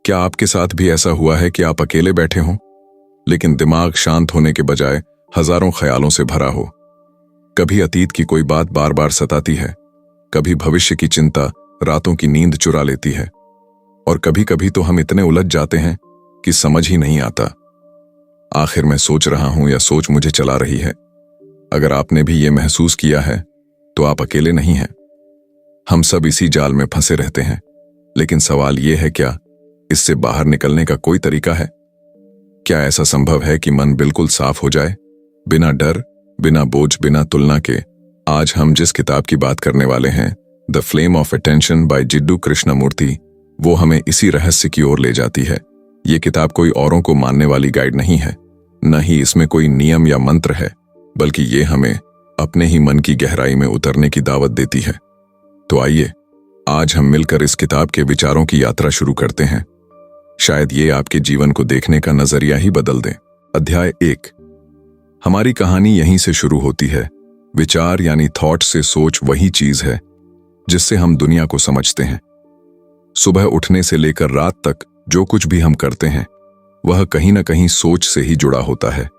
क्या आपके साथ भी ऐसा हुआ है कि आप अकेले बैठे हों, लेकिन दिमाग शांत होने के बजाय हजारों ख्यालों से भरा हो? कभी अतीत की कोई बात बार बार सताती है, कभी भविष्य की चिंता रातों की नींद चुरा लेती है, और कभी कभी तो हम इतने उलझ जाते हैं कि समझ ही नहीं आता आखिर मैं सोच रहा हूं या सोच मुझे चला रही है। अगर आपने भी ये महसूस किया है तो आप अकेले नहीं हैं। हम सब इसी जाल में फंसे रहते हैं, लेकिन सवाल यह है, क्या इससे बाहर निकलने का कोई तरीका है? क्या ऐसा संभव है कि मन बिल्कुल साफ हो जाए, बिना डर, बिना बोझ, बिना तुलना के? आज हम जिस किताब की बात करने वाले हैं, the flame of attention by Jiddu Krishnamurti, वो हमें इसी रहस्य की ओर ले जाती है। ये किताब कोई औरों को मानने वाली गाइड नहीं है, न ही इसमें कोई नियम या मंत्र है, बल्कि ये हमें अपने ही मन की गहराई में उतरने की दावत देती है। तो आइए आज हम मिलकर इस किताब के विचारों की यात्रा शुरू करते हैं। शायद ये आपके जीवन को देखने का नजरिया ही बदल दे। अध्याय 1। हमारी कहानी यहीं से शुरू होती है। विचार यानी थॉट से सोच वही चीज है जिससे हम दुनिया को समझते हैं। सुबह उठने से लेकर रात तक जो कुछ भी हम करते हैं वह कहीं ना कहीं सोच से ही जुड़ा होता है।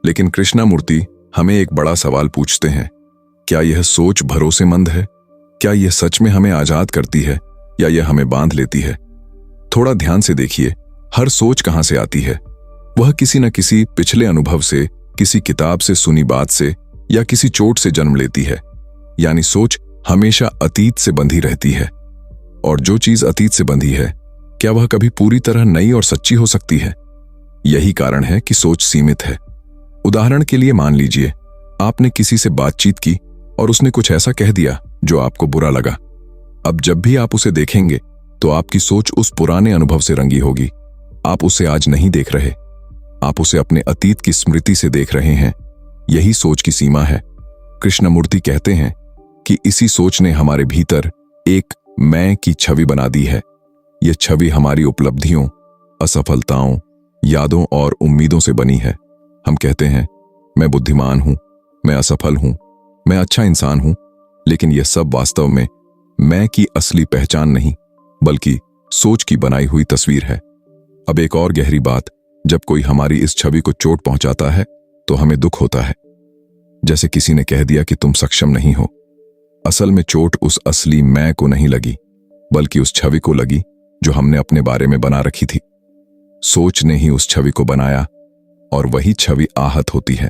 लेकिन कृष्णमूर्ति हमें एक बड़ा सवाल पूछते हैं, क्या यह सोच भरोसेमंद है? क्या यह सच में हमें आजाद करती है या यह हमें बांध लेती है? थोड़ा ध्यान से देखिए, हर सोच कहां से आती है? वह किसी न किसी पिछले अनुभव से, किसी किताब से सुनी बात से या किसी चोट से जन्म लेती है। यानी सोच हमेशा अतीत से बंधी रहती है, और जो चीज अतीत से बंधी है, क्या वह कभी पूरी तरह नई और सच्ची हो सकती है? यही कारण है कि सोच सीमित है। उदाहरण के लिए मान लीजिए, आपने किसी से बातचीत की और उसने कुछ ऐसा कह दिया जो आपको बुरा लगा। अब जब भी आप उसे देखेंगे तो आपकी सोच उस पुराने अनुभव से रंगी होगी। आप उसे आज नहीं देख रहे, आप उसे अपने अतीत की स्मृति से देख रहे हैं। यही सोच की सीमा है। कृष्णमूर्ति कहते हैं कि इसी सोच ने हमारे भीतर एक मैं की छवि बना दी है। यह छवि हमारी उपलब्धियों, असफलताओं, यादों और उम्मीदों से बनी है। हम कहते हैं, मैं बुद्धिमान हूं, मैं असफल हूं, मैं अच्छा इंसान हूं, लेकिन यह सब वास्तव में मैं की असली पहचान नहीं, बल्कि सोच की बनाई हुई तस्वीर है। अब एक और गहरी बात, जब कोई हमारी इस छवि को चोट पहुंचाता है तो हमें दुख होता है। जैसे किसी ने कह दिया कि तुम सक्षम नहीं हो। असल में चोट उस असली मैं को नहीं लगी, बल्कि उस छवि को लगी जो हमने अपने बारे में बना रखी थी। सोच ने ही उस छवि को बनाया, और वही छवि आहत होती है।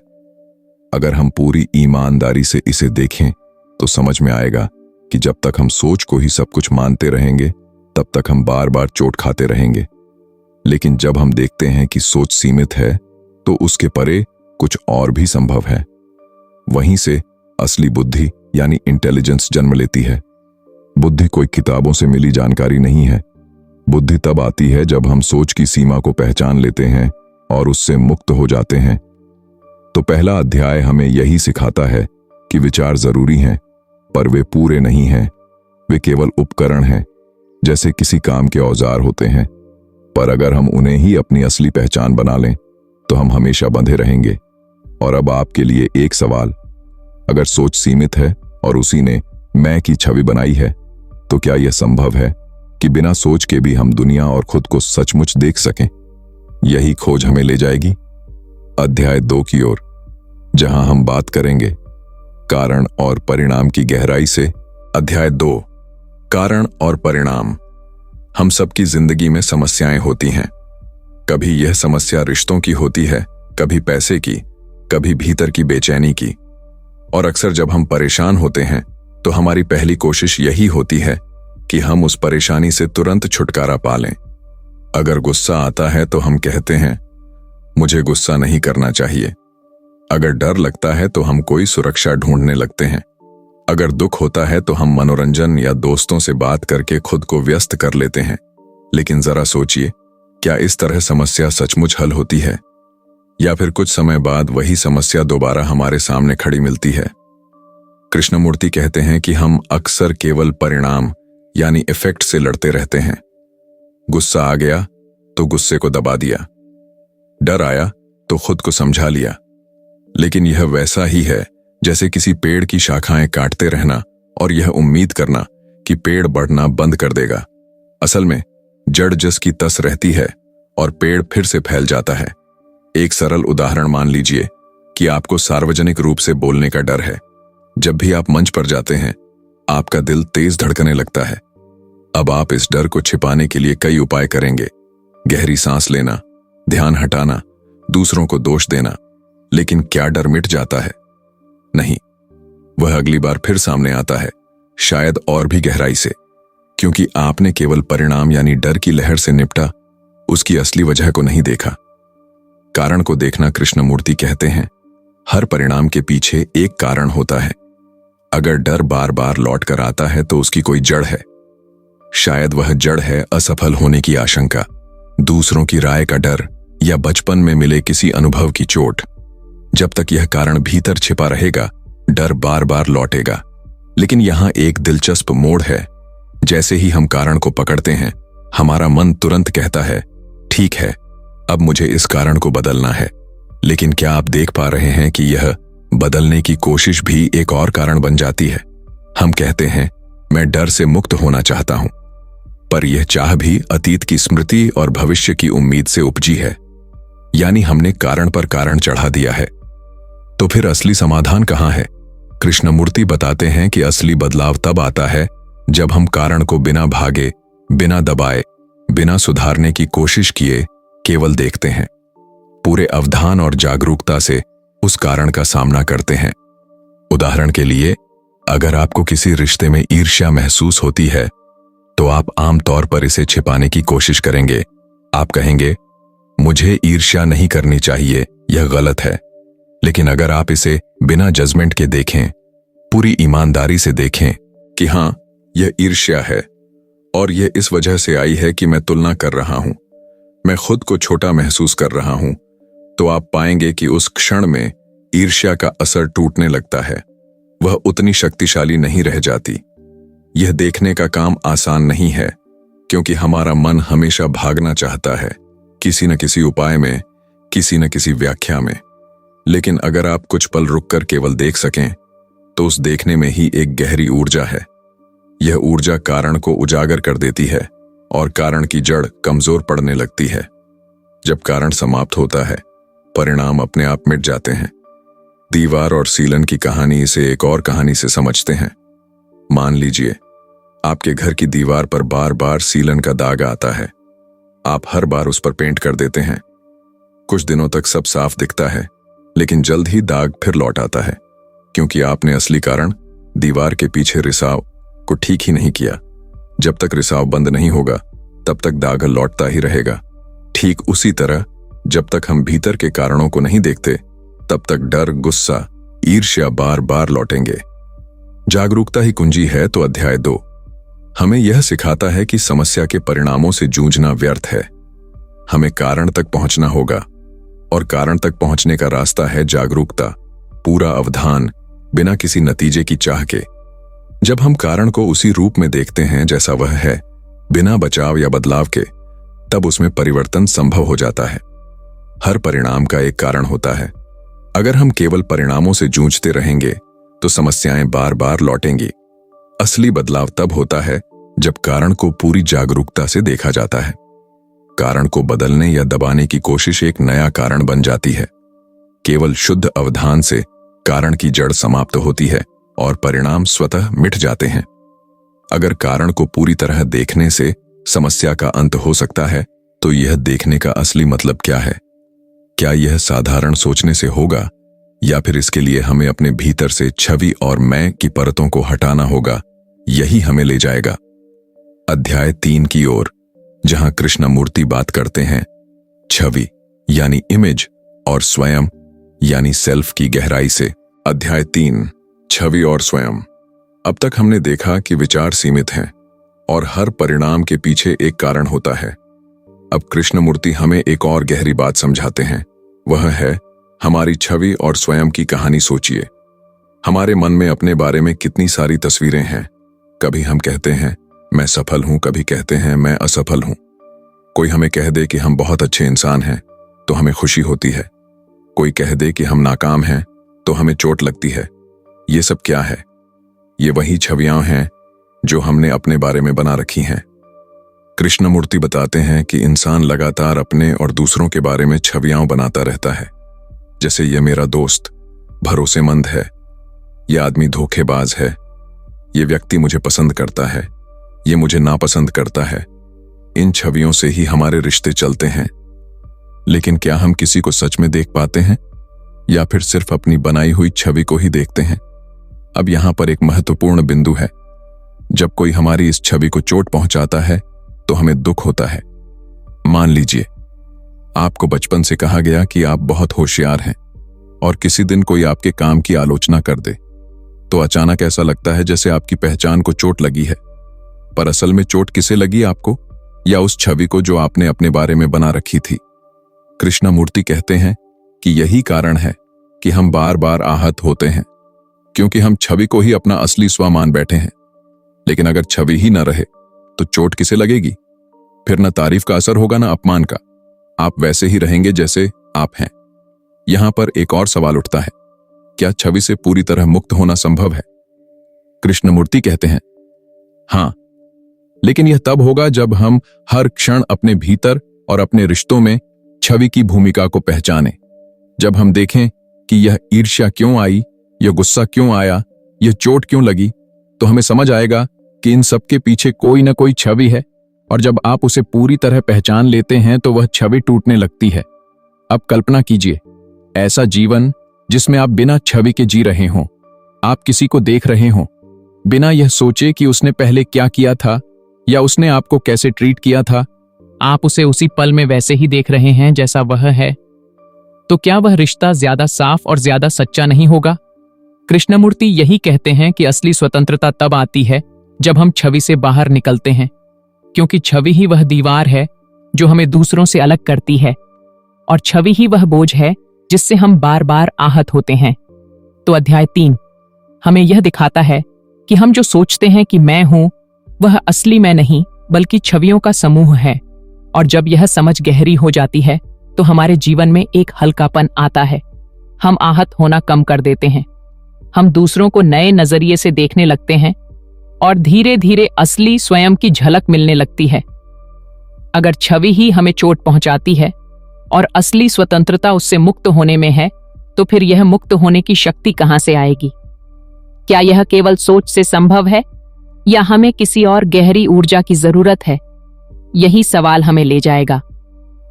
अगर हम पूरी ईमानदारी से इसे देखें तो समझ में आएगा कि जब तक हम सोच को ही सब कुछ मानते रहेंगे, तब तक हम बार बार चोट खाते रहेंगे। लेकिन जब हम देखते हैं कि सोच सीमित है, तो उसके परे कुछ और भी संभव है। वहीं से असली बुद्धि यानी इंटेलिजेंस जन्म लेती है। बुद्धि कोई किताबों से मिली जानकारी नहीं है। बुद्धि तब आती है जब हम सोच की सीमा को पहचान लेते हैं और उससे मुक्त हो जाते हैं। तो पहला अध्याय हमें यही सिखाता है कि विचार जरूरी हैं, पर वे पूरे नहीं हैं। वे केवल उपकरण हैं, जैसे किसी काम के औजार होते हैं। पर अगर हम उन्हें ही अपनी असली पहचान बना लें तो हम हमेशा बंधे रहेंगे। और अब आपके लिए एक सवाल, अगर सोच सीमित है और उसी ने मैं की छवि बनाई है, तो क्या यह संभव है कि बिना सोच के भी हम दुनिया और खुद को सचमुच देख सकें? यही खोज हमें ले जाएगी अध्याय 2 की ओर, जहां हम बात करेंगे कारण और परिणाम की गहराई से। अध्याय 2, कारण और परिणाम। हम सबकी जिंदगी में समस्याएं होती हैं। कभी यह समस्या रिश्तों की होती है, कभी पैसे की, कभी भीतर की बेचैनी की। और अक्सर जब हम परेशान होते हैं तो हमारी पहली कोशिश यही होती है कि हम उस परेशानी से तुरंत छुटकारा पा लें। अगर गुस्सा आता है तो हम कहते हैं, मुझे गुस्सा नहीं करना चाहिए। अगर डर लगता है तो हम कोई सुरक्षा ढूंढने लगते हैं। अगर दुख होता है तो हम मनोरंजन या दोस्तों से बात करके खुद को व्यस्त कर लेते हैं। लेकिन जरा सोचिए, क्या इस तरह समस्या सचमुच हल होती है, या फिर कुछ समय बाद वही समस्या दोबारा हमारे सामने खड़ी मिलती है? कृष्णमूर्ति कहते हैं कि हम अक्सर केवल परिणाम यानी इफेक्ट से लड़ते रहते हैं। गुस्सा आ गया तो गुस्से को दबा दिया, डर आया तो खुद को समझा लिया। लेकिन यह वैसा ही है जैसे किसी पेड़ की शाखाएं काटते रहना और यह उम्मीद करना कि पेड़ बढ़ना बंद कर देगा। असल में जड़ जस की तस रहती है और पेड़ फिर से फैल जाता है। एक सरल उदाहरण मान लीजिए कि आपको सार्वजनिक रूप से बोलने का डर है। जब भी आप मंच पर जाते हैं, आपका दिल तेज धड़कने लगता है। अब आप इस डर को छिपाने के लिए कई उपाय करेंगे। गहरी सांस लेना, ध्यान हटाना, दूसरों को दोष देना। लेकिन क्या डर मिट जाता है? नहीं, वह अगली बार फिर सामने आता है, शायद और भी गहराई से, क्योंकि आपने केवल परिणाम यानी डर की लहर से निपटा, उसकी असली वजह को नहीं देखा। कारण को देखना कृष्णमूर्ति कहते हैं, हर परिणाम के पीछे एक कारण होता है। अगर डर बार बार लौट कर आता है तो उसकी कोई जड़ है। शायद वह जड़ है असफल होने की आशंका, दूसरों की राय का डर या बचपन में मिले किसी अनुभव की चोट। जब तक यह कारण भीतर छिपा रहेगा, डर बार बार लौटेगा। लेकिन यहां एक दिलचस्प मोड़ है। जैसे ही हम कारण को पकड़ते हैं, हमारा मन तुरंत कहता है, ठीक है, अब मुझे इस कारण को बदलना है। लेकिन क्या आप देख पा रहे हैं कि यह बदलने की कोशिश भी एक और कारण बन जाती है? हम कहते हैं, मैं डर से मुक्त होना चाहता हूं, पर यह चाह भी अतीत की स्मृति और भविष्य की उम्मीद से उपजी है। यानी हमने कारण पर कारण चढ़ा दिया है। तो फिर असली समाधान कहां है? कृष्णमूर्ति बताते हैं कि असली बदलाव तब आता है जब हम कारण को बिना भागे, बिना दबाए, बिना सुधारने की कोशिश किए केवल देखते हैं। पूरे अवधान और जागरूकता से उस कारण का सामना करते हैं। उदाहरण के लिए, अगर आपको किसी रिश्ते में ईर्ष्या महसूस होती है, तो आप आम तौर पर इसे छिपाने की कोशिश करेंगे। आप कहेंगे, मुझे ईर्ष्या नहीं करनी चाहिए, यह गलत है। लेकिन अगर आप इसे बिना जजमेंट के देखें, पूरी ईमानदारी से देखें कि हां, यह ईर्ष्या है और यह इस वजह से आई है कि मैं तुलना कर रहा हूं, मैं खुद को छोटा महसूस कर रहा हूं, तो आप पाएंगे कि उस क्षण में ईर्ष्या का असर टूटने लगता है। वह उतनी शक्तिशाली नहीं रह जाती। यह देखने का काम आसान नहीं है, क्योंकि हमारा मन हमेशा भागना चाहता है, किसी न किसी उपाय में, किसी न किसी व्याख्या में। लेकिन अगर आप कुछ पल रुककर केवल देख सकें, तो उस देखने में ही एक गहरी ऊर्जा है। यह ऊर्जा कारण को उजागर कर देती है और कारण की जड़ कमजोर पड़ने लगती है। जब कारण समाप्त होता है, परिणाम अपने आप मिट जाते हैं। दीवार और सीलन की कहानी इसे एक और कहानी से समझते हैं। मान लीजिए, आपके घर की दीवार पर बार बार सीलन का दाग आता है। आप हर बार उस पर पेंट कर देते हैं। कुछ दिनों तक सब साफ दिखता है, लेकिन जल्द ही दाग फिर लौट आता है, क्योंकि आपने असली कारण, दीवार के पीछे रिसाव, को ठीक ही नहीं किया। जब तक रिसाव बंद नहीं होगा, तब तक दाग लौटता ही रहेगा। ठीक उसी तरह, जब तक हम भीतर के कारणों को नहीं देखते, तब तक डर, गुस्सा, ईर्ष्या बार बार लौटेंगे। जागरूकता ही कुंजी है। तो अध्याय 2 हमें यह सिखाता है कि समस्या के परिणामों से जूझना व्यर्थ है। हमें कारण तक पहुंचना होगा, और कारण तक पहुंचने का रास्ता है जागरूकता, पूरा अवधान, बिना किसी नतीजे की चाह के। जब हम कारण को उसी रूप में देखते हैं जैसा वह है, बिना बचाव या बदलाव के, तब उसमें परिवर्तन संभव हो जाता है। हर परिणाम का एक कारण होता है। अगर हम केवल परिणामों से जूझते रहेंगे, तो समस्याएं बार बार लौटेंगी। असली बदलाव तब होता है जब कारण को पूरी जागरूकता से देखा जाता है। कारण को बदलने या दबाने की कोशिश एक नया कारण बन जाती है। केवल शुद्ध अवधान से कारण की जड़ समाप्त होती है और परिणाम स्वतः मिट जाते हैं। अगर कारण को पूरी तरह देखने से समस्या का अंत हो सकता है, तो यह देखने का असली मतलब क्या है? क्या यह साधारण सोचने से होगा, या फिर इसके लिए हमें अपने भीतर से छवि और मैं की परतों को हटाना होगा? यही हमें ले जाएगा अध्याय 3 की ओर, जहां कृष्णमूर्ति बात करते हैं छवि यानी इमेज और स्वयं यानी सेल्फ की गहराई से। अध्याय 3 छवि और स्वयं। अब तक हमने देखा कि विचार सीमित हैं और हर परिणाम के पीछे एक कारण होता है। अब कृष्णमूर्ति हमें एक और गहरी बात समझाते हैं। वह है हमारी छवि और स्वयं की कहानी। सोचिए, हमारे मन में अपने बारे में कितनी सारी तस्वीरें हैं। कभी हम कहते हैं मैं सफल हूं, कभी कहते हैं मैं असफल हूं। कोई हमें कह दे कि हम बहुत अच्छे इंसान हैं, तो हमें खुशी होती है। कोई कह दे कि हम नाकाम हैं, तो हमें चोट लगती है। ये सब क्या है? ये वही छवियां हैं जो हमने अपने बारे में बना रखी हैं। कृष्णमूर्ति बताते हैं कि इंसान लगातार अपने और दूसरों के बारे में छवियां बनाता रहता है, जैसे ये मेरा दोस्त भरोसेमंद है, ये आदमी धोखेबाज है, ये व्यक्ति मुझे पसंद करता है, ये मुझे नापसंद करता है। इन छवियों से ही हमारे रिश्ते चलते हैं। लेकिन क्या हम किसी को सच में देख पाते हैं या फिर सिर्फ अपनी बनाई हुई छवि को ही देखते हैं? अब यहां पर एक महत्वपूर्ण बिंदु है। जब कोई हमारी इस छवि को चोट पहुंचाता है तो हमें दुख होता है। मान लीजिए आपको बचपन से कहा गया कि आप बहुत होशियार हैं और किसी दिन कोई आपके काम की आलोचना कर दे तो अचानक ऐसा लगता है जैसे आपकी पहचान को चोट लगी है। पर असल में चोट किसे लगी, आपको या उस छवि को जो आपने अपने बारे में बना रखी थी? कृष्णमूर्ति कहते हैं कि यही कारण है कि हम बार बार आहत होते हैं, क्योंकि हम छवि को ही अपना असली स्व मान बैठे हैं। लेकिन अगर छवि ही न रहे तो चोट किसे लगेगी? फिर न तारीफ का असर होगा, न अपमान का। आप वैसे ही रहेंगे जैसे आप हैं। यहां पर एक और सवाल उठता है, क्या छवि से पूरी तरह मुक्त होना संभव है? कृष्णमूर्ति कहते हैं हां, लेकिन यह तब होगा जब हम हर क्षण अपने भीतर और अपने रिश्तों में छवि की भूमिका को पहचानें। जब हम देखें कि यह ईर्ष्या क्यों आई, यह गुस्सा क्यों आया, यह चोट क्यों लगी, तो हमें समझ आएगा कि इन सब के पीछे कोई ना कोई छवि है। और जब आप उसे पूरी तरह पहचान लेते हैं तो वह छवि टूटने लगती है। अब कल्पना कीजिए ऐसा जीवन जिसमें आप बिना छवि के जी रहे हों। आप किसी को देख रहे हों बिना यह सोचे कि उसने पहले क्या किया था या उसने आपको कैसे ट्रीट किया था। आप उसे उसी पल में वैसे ही देख रहे हैं जैसा वह है। तो क्या वह रिश्ता ज्यादा साफ और ज्यादा सच्चा नहीं होगा? कृष्णमूर्ति यही कहते हैं कि असली स्वतंत्रता तब आती है जब हम छवि से बाहर निकलते हैं, क्योंकि छवि ही वह दीवार है जो हमें दूसरों से अलग करती है, और छवि ही वह बोझ है जिससे हम बार बार आहत होते हैं। तो अध्याय 3 हमें यह दिखाता है कि हम जो सोचते हैं कि मैं हूं, वह असली मैं नहीं बल्कि छवियों का समूह है। और जब यह समझ गहरी हो जाती है तो हमारे जीवन में एक हल्कापन आता है। हम आहत होना कम कर देते हैं, हम दूसरों को नए नजरिए से देखने लगते हैं और धीरे धीरे असली स्वयं की झलक मिलने लगती है। अगर छवि ही हमें चोट पहुंचाती है और असली स्वतंत्रता उससे मुक्त होने में है, तो फिर यह मुक्त होने की शक्ति कहां से आएगी? क्या यह केवल सोच से संभव है या हमें किसी और गहरी ऊर्जा की जरूरत है? यही सवाल हमें ले जाएगा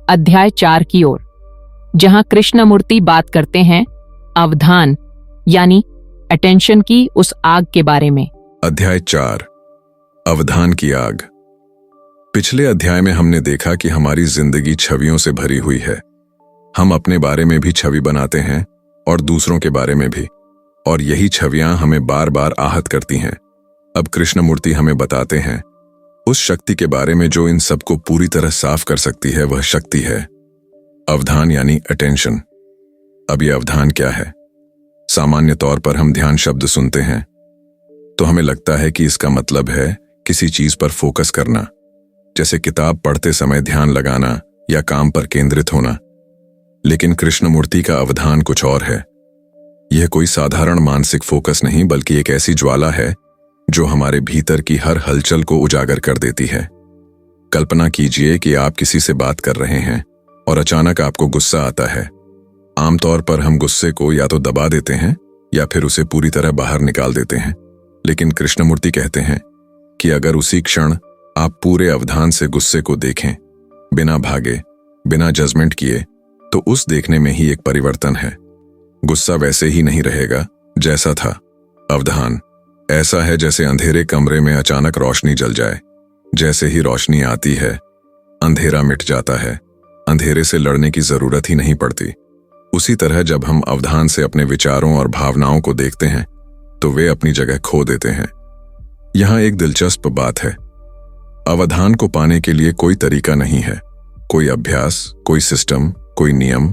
अध्याय 4 की ओर, जहां कृष्णमूर्ति बात करते हैं अवधान यानी अटेंशन की उस आग के बारे में। अध्याय 4 अवधान की आग। पिछले अध्याय में हमने देखा कि हमारी जिंदगी छवियों से भरी हुई है। हम अपने बारे में भी छवि बनाते हैं और दूसरों के बारे में भी, और यही छवियां हमें बार बार आहत करती हैं। अब कृष्णमूर्ति हमें बताते हैं उस शक्ति के बारे में जो इन सबको पूरी तरह साफ कर सकती है। वह शक्ति है अवधान यानी अटेंशन। अब यह अवधान क्या है? सामान्य तौर पर हम ध्यान शब्द सुनते हैं तो हमें लगता है कि इसका मतलब है किसी चीज पर फोकस करना, जैसे किताब पढ़ते समय ध्यान लगाना या काम पर केंद्रित होना। लेकिन कृष्णमूर्ति का अवधान कुछ और है। यह कोई साधारण मानसिक फोकस नहीं, बल्कि एक ऐसी ज्वाला है जो हमारे भीतर की हर हलचल को उजागर कर देती है। कल्पना कीजिए कि आप किसी से बात कर रहे हैं और अचानक आपको गुस्सा आता है। आमतौर पर हम गुस्से को या तो दबा देते हैं या फिर उसे पूरी तरह बाहर निकाल देते हैं। लेकिन कृष्णमूर्ति कहते हैं कि अगर उसी क्षण आप पूरे अवधान से गुस्से को देखें, बिना भागे, बिना जजमेंट किए, तो उस देखने में ही एक परिवर्तन है। गुस्सा वैसे ही नहीं रहेगा जैसा था। अवधान ऐसा है जैसे अंधेरे कमरे में अचानक रोशनी जल जाए। जैसे ही रोशनी आती है, अंधेरा मिट जाता है। अंधेरे से लड़ने की जरूरत ही नहीं पड़ती। उसी तरह जब हम अवधान से अपने विचारों और भावनाओं को देखते हैं तो वे अपनी जगह खो देते हैं। यहां एक दिलचस्प बात है, अवधान को पाने के लिए कोई तरीका नहीं है। कोई अभ्यास, कोई सिस्टम, कोई नियम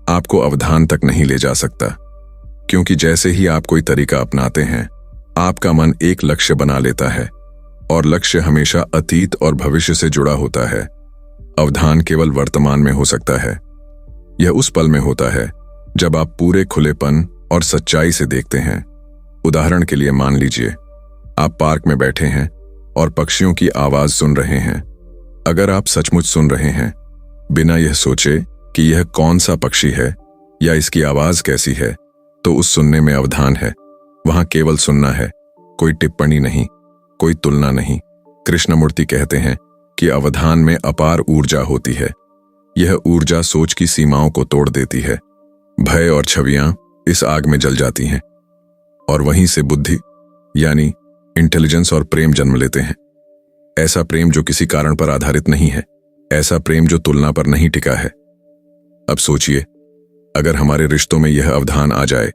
आपको अवधान तक नहीं ले जा सकता, क्योंकि जैसे ही आप कोई तरीका अपनाते हैं, आपका मन एक लक्ष्य बना लेता है, और लक्ष्य हमेशा अतीत और भविष्य से जुड़ा होता है। अवधान केवल वर्तमान में हो सकता है। यह उस पल में होता है जब आप पूरे खुलेपन और सच्चाई से देखते हैं। उदाहरण के लिए मान लीजिए आप पार्क में बैठे हैं और पक्षियों की आवाज सुन रहे हैं। अगर आप सचमुच सुन रहे हैं, बिना यह सोचे कि यह कौन सा पक्षी है या इसकी आवाज कैसी है, तो उस सुनने में अवधान है। वहां केवल सुनना है, कोई टिप्पणी नहीं, कोई तुलना नहीं। कृष्णमूर्ति कहते हैं कि अवधान में अपार ऊर्जा होती है। यह ऊर्जा सोच की सीमाओं को तोड़ देती है। भय और छवियां इस आग में जल जाती हैं और वहीं से बुद्धि यानी इंटेलिजेंस और प्रेम जन्म लेते हैं। ऐसा प्रेम जो किसी कारण पर आधारित नहीं है, ऐसा प्रेम जो तुलना पर नहीं टिका है। अब सोचिए, अगर हमारे रिश्तों में यह अवधान आ जाए,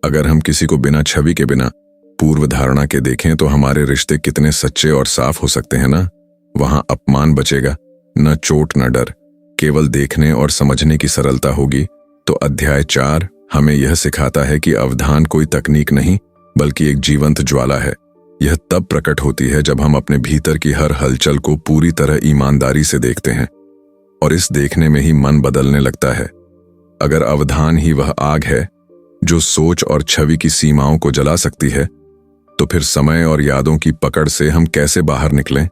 अगर हम किसी को बिना छवि के, बिना पूर्व धारणा के देखें, तो हमारे रिश्ते कितने सच्चे और साफ हो सकते हैं ना। वहां अपमान बचेगा, न चोट न डर, केवल देखने और समझने की सरलता होगी। तो अध्याय 4 हमें यह सिखाता है कि अवधान कोई तकनीक नहीं, बल्कि एक जीवंत ज्वाला है। यह तब प्रकट होती है जब हम अपने भीतर की हर हलचल को पूरी तरह ईमानदारी से देखते हैं, और इस देखने में ही मन बदलने लगता है। अगर अवधान ही वह आग है जो सोच और छवि की सीमाओं को जला सकती है, तो फिर समय और यादों की पकड़ से हम कैसे बाहर निकलें?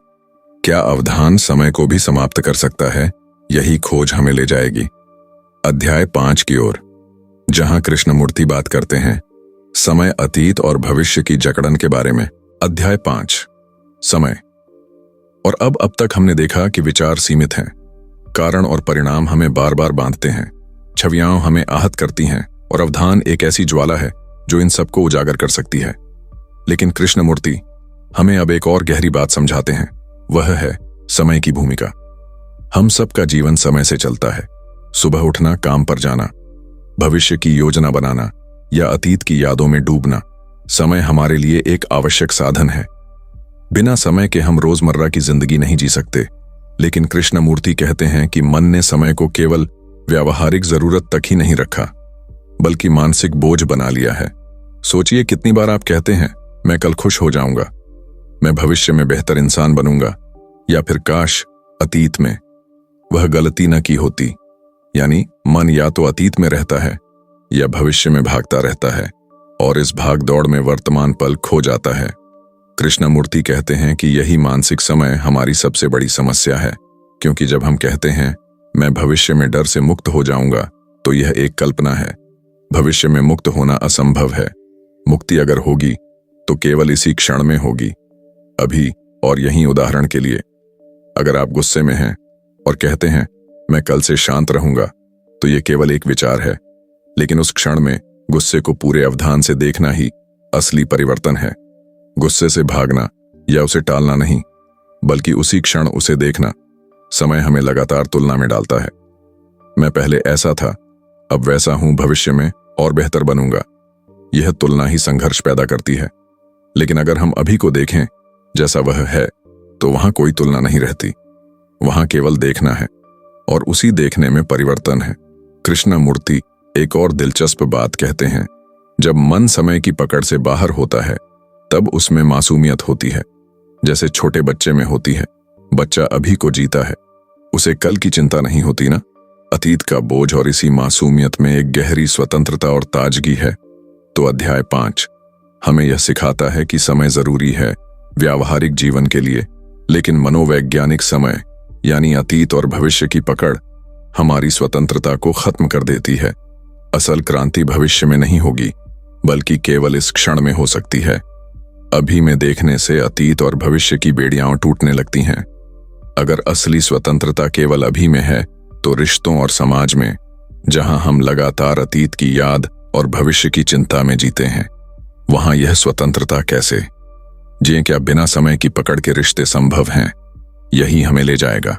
क्या अवधान समय को भी समाप्त कर सकता है? यही खोज हमें ले जाएगी अध्याय 5 की ओर, जहां कृष्णमूर्ति बात करते हैं समय, अतीत और भविष्य की जकड़न के बारे में। अध्याय 5 समय। और अब तक हमने देखा कि विचार सीमित हैं, कारण और परिणाम हमें बार बार बांधते हैं, छवियां हमें आहत करती हैं, और अवधान एक ऐसी ज्वाला है जो इन सबको उजागर कर सकती है। लेकिन कृष्णमूर्ति हमें अब एक और गहरी बात समझाते हैं, वह है समय की भूमिका। हम सबका जीवन समय से चलता है। सुबह उठना, काम पर जाना, भविष्य की योजना बनाना या अतीत की यादों में डूबना, समय हमारे लिए एक आवश्यक साधन है। बिना समय के हम रोजमर्रा की जिंदगी नहीं जी सकते। लेकिन कृष्णमूर्ति कहते हैं कि मन ने समय को केवल व्यावहारिक जरूरत तक ही नहीं रखा, बल्कि मानसिक बोझ बना लिया है। सोचिए, कितनी बार आप कहते हैं, मैं कल खुश हो जाऊंगा, मैं भविष्य में बेहतर इंसान बनूंगा, या फिर काश अतीत में वह गलती न की होती। यानी मन या तो अतीत में रहता है या भविष्य में भागता रहता है, और इस भाग दौड़ में वर्तमान पल खो जाता है। कृष्णमूर्ति कहते हैं कि यही मानसिक समय हमारी सबसे बड़ी समस्या है, क्योंकि जब हम कहते हैं मैं भविष्य में डर से मुक्त हो जाऊंगा, तो यह एक कल्पना है। भविष्य में मुक्त होना असंभव है। मुक्ति अगर होगी तो केवल इसी क्षण में होगी, अभी और यहीं। उदाहरण के लिए, अगर आप गुस्से में हैं और कहते हैं मैं कल से शांत रहूंगा, तो यह केवल एक विचार है, लेकिन उस क्षण में गुस्से को पूरे अवधान से देखना ही असली परिवर्तन है। गुस्से से भागना या उसे टालना नहीं, बल्कि उसी क्षण उसे देखना। समय हमें लगातार तुलना में डालता है, मैं पहले ऐसा था, अब वैसा हूं, भविष्य में और बेहतर बनूंगा। यह तुलना ही संघर्ष पैदा करती है। लेकिन अगर हम अभी को देखें जैसा वह है, तो वहां कोई तुलना नहीं रहती, वहां केवल देखना है, और उसी देखने में परिवर्तन है। कृष्णमूर्ति एक और दिलचस्प बात कहते हैं, जब मन समय की पकड़ से बाहर होता है, तब उसमें मासूमियत होती है, जैसे छोटे बच्चे में होती है। बच्चा अभी को जीता है, उसे कल की चिंता नहीं होती ना, अतीत का बोझ, और इसी मासूमियत में एक गहरी स्वतंत्रता और ताजगी है। तो अध्याय 5 हमें यह सिखाता है कि समय जरूरी है व्यावहारिक जीवन के लिए, लेकिन मनोवैज्ञानिक समय यानी अतीत और भविष्य की पकड़ हमारी स्वतंत्रता को खत्म कर देती है। असल क्रांति भविष्य में नहीं होगी, बल्कि केवल इस क्षण में हो सकती है। अभी में देखने से अतीत और भविष्य की बेड़ियां टूटने लगती हैं। अगर असली स्वतंत्रता केवल अभी में है, तो रिश्तों और समाज में, जहां हम लगातार अतीत की याद और भविष्य की चिंता में जीते हैं, वहां यह स्वतंत्रता कैसे जिए? क्या बिना समय की पकड़ के रिश्ते संभव हैं? यही हमें ले जाएगा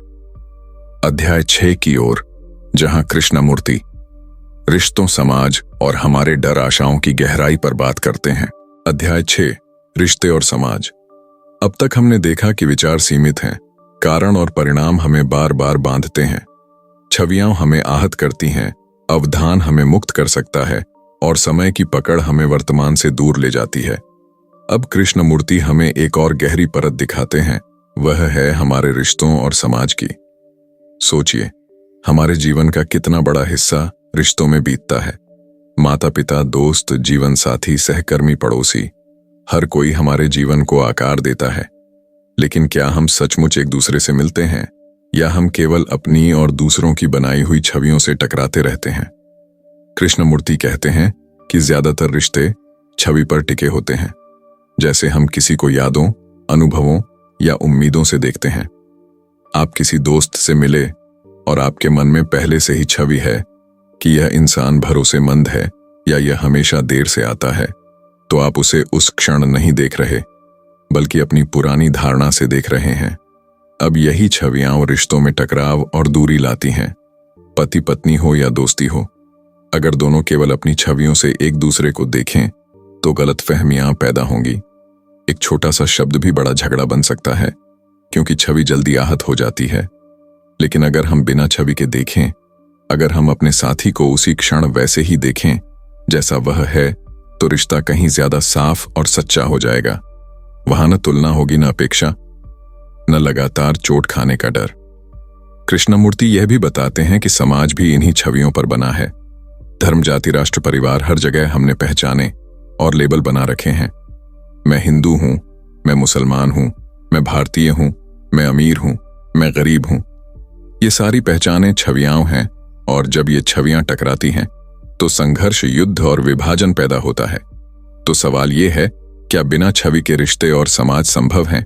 अध्याय 6 की ओर, जहां कृष्णमूर्ति रिश्तों, समाज और हमारे डर आशाओं की गहराई पर बात करते हैं। अध्याय 6 रिश्ते और समाज। अब तक हमने देखा कि विचार सीमित हैं, कारण और परिणाम हमें बार बार बांधते हैं, छवियां हमें आहत करती हैं, अवधान हमें मुक्त कर सकता है, और समय की पकड़ हमें वर्तमान से दूर ले जाती है। अब कृष्णमूर्ति हमें एक और गहरी परत दिखाते हैं, वह है हमारे रिश्तों और समाज की। सोचिए, हमारे जीवन का कितना बड़ा हिस्सा रिश्तों में बीतता है। माता पिता, दोस्त, जीवन साथी, सहकर्मी, पड़ोसी, हर कोई हमारे जीवन को आकार देता है। लेकिन क्या हम सचमुच एक दूसरे से मिलते हैं? या हम केवल अपनी और दूसरों की बनाई हुई छवियों से टकराते रहते हैं? कृष्णमूर्ति कहते हैं कि ज्यादातर रिश्ते छवि पर टिके होते हैं, जैसे हम किसी को यादों, अनुभवों या उम्मीदों से देखते हैं। आप किसी दोस्त से मिले और आपके मन में पहले से ही छवि है कि यह इंसान भरोसेमंद है या यह हमेशा देर से आता है, तो आप उसे उस क्षण नहीं देख रहे, बल्कि अपनी पुरानी धारणा से देख रहे हैं। अब यही छवियां और रिश्तों में टकराव और दूरी लाती हैं, पति पत्नी हो या दोस्ती हो। अगर दोनों केवल अपनी छवियों से एक दूसरे को देखें तो गलतफहमियां पैदा होंगी। एक छोटा सा शब्द भी बड़ा झगड़ा बन सकता है, क्योंकि छवि जल्दी आहत हो जाती है। लेकिन अगर हम बिना छवि के देखें, अगर हम अपने साथी को उसी क्षण वैसे ही देखें जैसा वह है, तो रिश्ता कहीं ज्यादा साफ और सच्चा हो जाएगा। वहां न तुलना होगी, न अपेक्षा, न लगातार चोट खाने का डर। कृष्णमूर्ति यह भी बताते हैं कि समाज भी इन्हीं छवियों पर बना है। धर्म, जाति, राष्ट्र, परिवार, हर जगह हमने पहचाने और लेबल बना रखे हैं। मैं हिंदू हूं, मैं मुसलमान हूं, मैं भारतीय हूं, मैं अमीर हूं, मैं गरीब हूं। ये सारी पहचानें छवियां हैं, और जब ये छवियां टकराती हैं तो संघर्ष, युद्ध और विभाजन पैदा होता है। तो सवाल ये है, क्या बिना छवि के रिश्ते और समाज संभव हैं?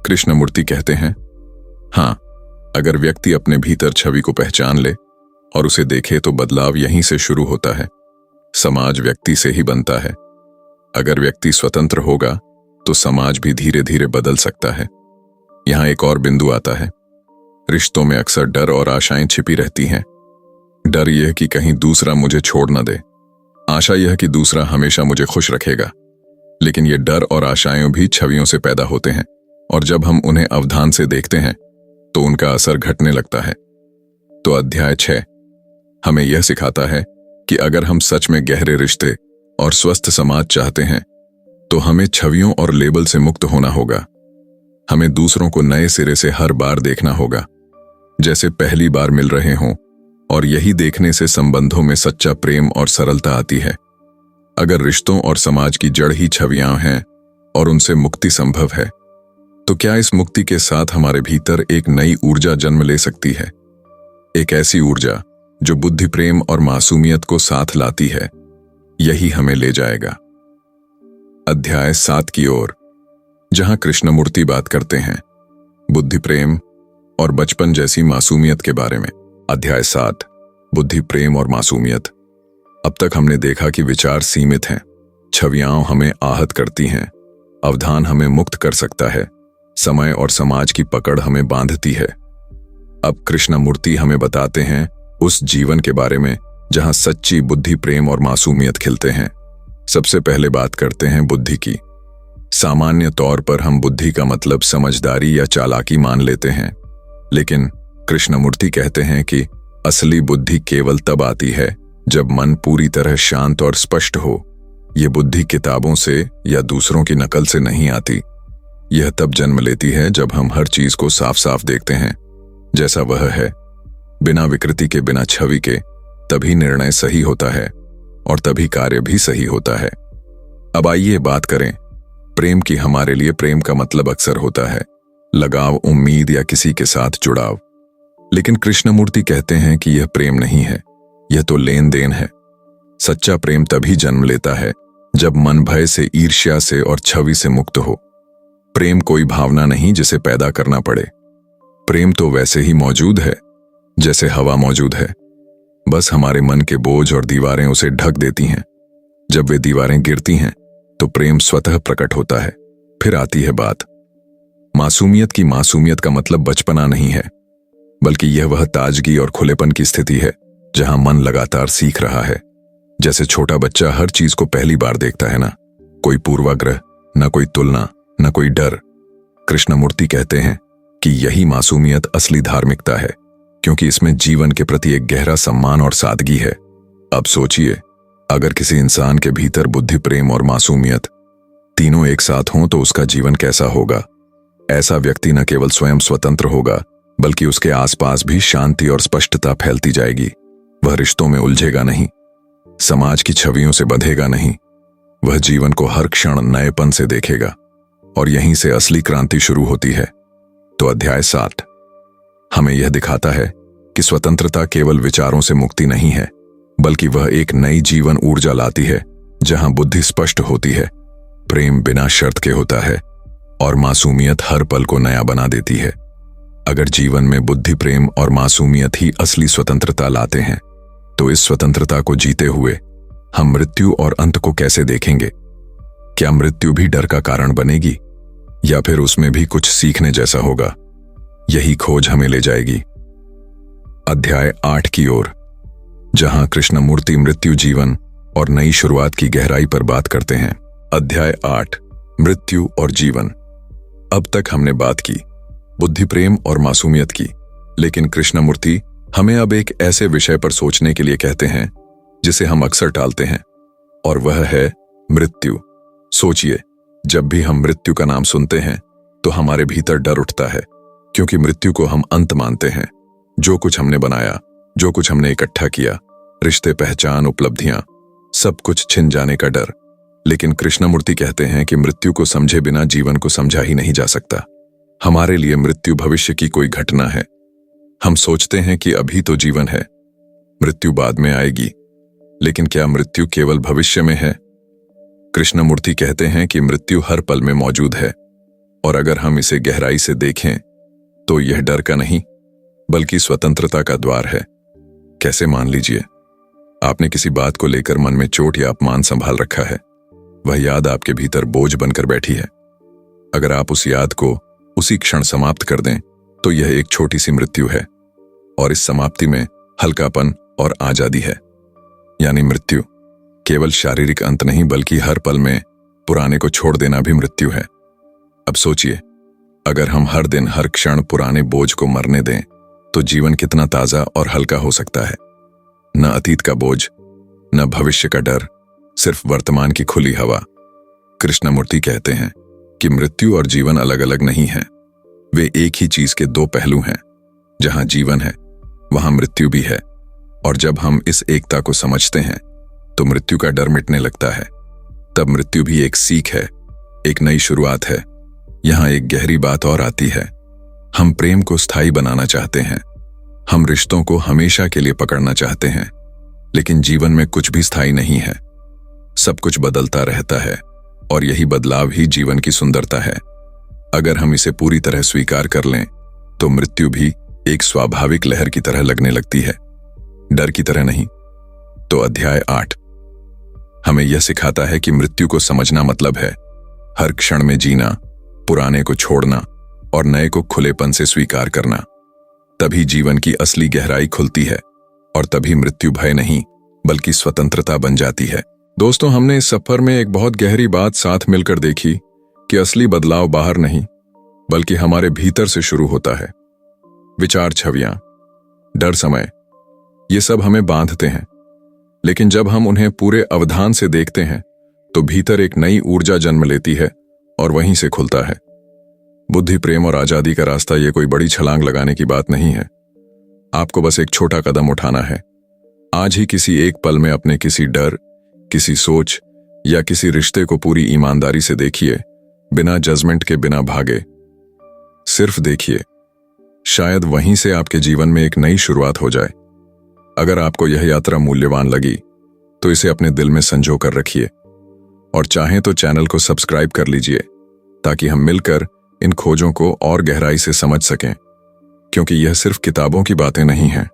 कृष्णमूर्ति कहते हैं, हां, अगर व्यक्ति अपने भीतर छवि को पहचान ले और उसे देखे तो बदलाव यहीं से शुरू होता है। समाज व्यक्ति से ही बनता है। अगर व्यक्ति स्वतंत्र होगा तो समाज भी धीरे धीरे बदल सकता है। यहां एक और बिंदु आता है। रिश्तों में अक्सर डर और आशाएं छिपी रहती हैं। डर यह कि कहीं दूसरा मुझे छोड़ न दे, आशा यह कि दूसरा हमेशा मुझे खुश रखेगा। लेकिन ये डर और आशाएं भी छवियों से पैदा होते हैं, और जब हम उन्हें अवधान से देखते हैं तो उनका असर घटने लगता है। तो अध्याय 6 हमें यह सिखाता है कि अगर हम सच में गहरे रिश्ते और स्वस्थ समाज चाहते हैं तो हमें छवियों और लेबल से मुक्त होना होगा। हमें दूसरों को नए सिरे से हर बार देखना होगा, जैसे पहली बार मिल रहे हों, और यही देखने से संबंधों में सच्चा प्रेम और सरलता आती है। अगर रिश्तों और समाज की जड़ ही छवियां हैं और उनसे मुक्ति संभव है, तो क्या इस मुक्ति के साथ हमारे भीतर एक नई ऊर्जा जन्म ले सकती है? एक ऐसी ऊर्जा जो बुद्धि, प्रेम और मासूमियत को साथ लाती है। यही हमें ले जाएगा अध्याय 7 की ओर, जहां कृष्णमूर्ति बात करते हैं बुद्धि, प्रेम और बचपन जैसी मासूमियत के बारे में। अध्याय 7 बुद्धि, प्रेम और मासूमियत। अब तक हमने देखा कि विचार सीमित हैं, छवियां हमें आहत करती हैं, अवधान हमें मुक्त कर सकता है, समय और समाज की पकड़ हमें बांधती है। अब कृष्णमूर्ति हमें बताते हैं उस जीवन के बारे में जहां सच्ची बुद्धि, प्रेम और मासूमियत खिलते हैं। सबसे पहले बात करते हैं बुद्धि की। सामान्य तौर पर हम बुद्धि का मतलब समझदारी या चालाकी मान लेते हैं, लेकिन कृष्णमूर्ति कहते हैं कि असली बुद्धि केवल तब आती है जब मन पूरी तरह शांत और स्पष्ट हो। यह बुद्धि किताबों से या दूसरों की नकल से नहीं आती। यह तब जन्म लेती है जब हम हर चीज को साफ साफ देखते हैं जैसा वह है, बिना विकृति के, बिना छवि के। तभी निर्णय सही होता है और तभी कार्य भी सही होता है। अब आइए बात करें प्रेम की। हमारे लिए प्रेम का मतलब अक्सर होता है लगाव, उम्मीद या किसी के साथ जुड़ाव। लेकिन कृष्णमूर्ति कहते हैं कि यह प्रेम नहीं है, यह तो लेन देन है। सच्चा प्रेम तभी जन्म लेता है जब मन भय से, ईर्ष्या से और छवि से मुक्त हो। प्रेम कोई भावना नहीं जिसे पैदा करना पड़े। प्रेम तो वैसे ही मौजूद है जैसे हवा मौजूद है, बस हमारे मन के बोझ और दीवारें उसे ढक देती हैं। जब वे दीवारें गिरती हैं तो प्रेम स्वतः प्रकट होता है। फिर आती है बात मासूमियत की। मासूमियत का मतलब बचपना नहीं है, बल्कि यह वह ताजगी और खुलेपन की स्थिति है जहां मन लगातार सीख रहा है। जैसे छोटा बच्चा हर चीज को पहली बार देखता है ना, कोई पूर्वाग्रह, न कोई तुलना, न कोई डर। कृष्णमूर्ति कहते हैं कि यही मासूमियत असली धार्मिकता है, क्योंकि इसमें जीवन के प्रति एक गहरा सम्मान और सादगी है। अब सोचिए, अगर किसी इंसान के भीतर बुद्धि, प्रेम और मासूमियत तीनों एक साथ हों तो उसका जीवन कैसा होगा। ऐसा व्यक्ति न केवल स्वयं स्वतंत्र होगा, बल्कि उसके आसपास भी शांति और स्पष्टता फैलती जाएगी। वह रिश्तों में उलझेगा नहीं, समाज की छवियों से बंधेगा नहीं। वह जीवन को हर क्षण नएपन से देखेगा, और यहीं से असली क्रांति शुरू होती है। तो अध्याय 7 हमें यह दिखाता है कि स्वतंत्रता केवल विचारों से मुक्ति नहीं है, बल्कि वह एक नई जीवन ऊर्जा लाती है जहां बुद्धि स्पष्ट होती है, प्रेम बिना शर्त के होता है और मासूमियत हर पल को नया बना देती है। अगर जीवन में बुद्धि, प्रेम और मासूमियत ही असली स्वतंत्रता लाते हैं, तो इस स्वतंत्रता को जीते हुए हम मृत्यु और अंत को कैसे देखेंगे? क्या मृत्यु भी डर का कारण बनेगी या फिर उसमें भी कुछ सीखने जैसा होगा? यही खोज हमें ले जाएगी अध्याय 8 की ओर, जहां कृष्णमूर्ति मृत्यु, जीवन और नई शुरुआत की गहराई पर बात करते हैं। अध्याय 8, मृत्यु और जीवन। अब तक हमने बात की बुद्धि, प्रेम और मासूमियत की, लेकिन कृष्णमूर्ति हमें अब एक ऐसे विषय पर सोचने के लिए कहते हैं जिसे हम अक्सर टालते हैं, और वह है मृत्यु। सोचिए, जब भी हम मृत्यु का नाम सुनते हैं तो हमारे भीतर डर उठता है, क्योंकि मृत्यु को हम अंत मानते हैं। जो कुछ हमने बनाया, जो कुछ हमने इकट्ठा किया, रिश्ते, पहचान, उपलब्धियां, सब कुछ छिन जाने का डर। लेकिन कृष्णमूर्ति कहते हैं कि मृत्यु को समझे बिना जीवन को समझा ही नहीं जा सकता। हमारे लिए मृत्यु भविष्य की कोई घटना है। हम सोचते हैं कि अभी तो जीवन है, मृत्यु बाद में आएगी, लेकिन क्या मृत्यु केवल भविष्य में है? कृष्णमूर्ति कहते हैं कि मृत्यु हर पल में मौजूद है, और अगर हम इसे गहराई से देखें तो यह डर का नहीं बल्कि स्वतंत्रता का द्वार है। कैसे? मान लीजिए आपने किसी बात को लेकर मन में चोट या अपमान संभाल रखा है। वह याद आपके भीतर बोझ बनकर बैठी है। अगर आप उस याद को उसी क्षण समाप्त कर दें तो यह एक छोटी सी मृत्यु है, और इस समाप्ति में हल्कापन और आजादी है। यानी मृत्यु केवल शारीरिक अंत नहीं, बल्कि हर पल में पुराने को छोड़ देना भी मृत्यु है। अब सोचिए, अगर हम हर दिन, हर क्षण पुराने बोझ को मरने दें तो जीवन कितना ताजा और हल्का हो सकता है। न अतीत का बोझ, न भविष्य का डर, सिर्फ वर्तमान की खुली हवा। कृष्णमूर्ति कहते हैं कि मृत्यु और जीवन अलग अलग नहीं हैं, वे एक ही चीज के दो पहलू हैं। जहां जीवन है वहां मृत्यु भी है, और जब हम इस एकता को समझते हैं तो मृत्यु का डर मिटने लगता है। तब मृत्यु भी एक सीख है, एक नई शुरुआत है। यहां एक गहरी बात और आती है। हम प्रेम को स्थायी बनाना चाहते हैं, हम रिश्तों को हमेशा के लिए पकड़ना चाहते हैं, लेकिन जीवन में कुछ भी स्थायी नहीं है। सब कुछ बदलता रहता है, और यही बदलाव ही जीवन की सुंदरता है। अगर हम इसे पूरी तरह स्वीकार कर लें तो मृत्यु भी एक स्वाभाविक लहर की तरह लगने लगती है, डर की तरह नहीं। तो अध्याय 8 हमें यह सिखाता है कि मृत्यु को समझना मतलब है हर क्षण में जीना, पुराने को छोड़ना और नए को खुलेपन से स्वीकार करना। तभी जीवन की असली गहराई खुलती है, और तभी मृत्यु भय नहीं बल्कि स्वतंत्रता बन जाती है। दोस्तों, हमने इस सफर में एक बहुत गहरी बात साथ मिलकर देखी कि असली बदलाव बाहर नहीं बल्कि हमारे भीतर से शुरू होता है। विचार, छवियां, डर, समय, ये सब हमें बांधते हैं, लेकिन जब हम उन्हें पूरे अवधान से देखते हैं तो भीतर एक नई ऊर्जा जन्म लेती है और वहीं से खुलता है। बुद्धि, प्रेम और आजादी का रास्ता ये कोई बड़ी छलांग लगाने की बात नहीं है। आपको बस एक छोटा कदम उठाना है। आज ही किसी एक पल में अपने किसी डर, किसी सोच या किसी रिश्ते को पूरी ईमानदारी से देखिए, बिना जजमेंट के, बिना भागे। सिर्फ देखिए, शायद वहीं से आपके जीवन में एक नई शुरुआत हो जाए। अगर आपको यह यात्रा मूल्यवान लगी तो इसे अपने दिल में संजो कर रखिए, और चाहें तो चैनल को सब्सक्राइब कर लीजिए ताकि हम मिलकर इन खोजों को और गहराई से समझ सकें, क्योंकि यह सिर्फ किताबों की बातें नहीं हैं,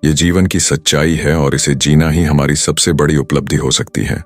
ये जीवन की सच्चाई है, और इसे जीना ही हमारी सबसे बड़ी उपलब्धि हो सकती है।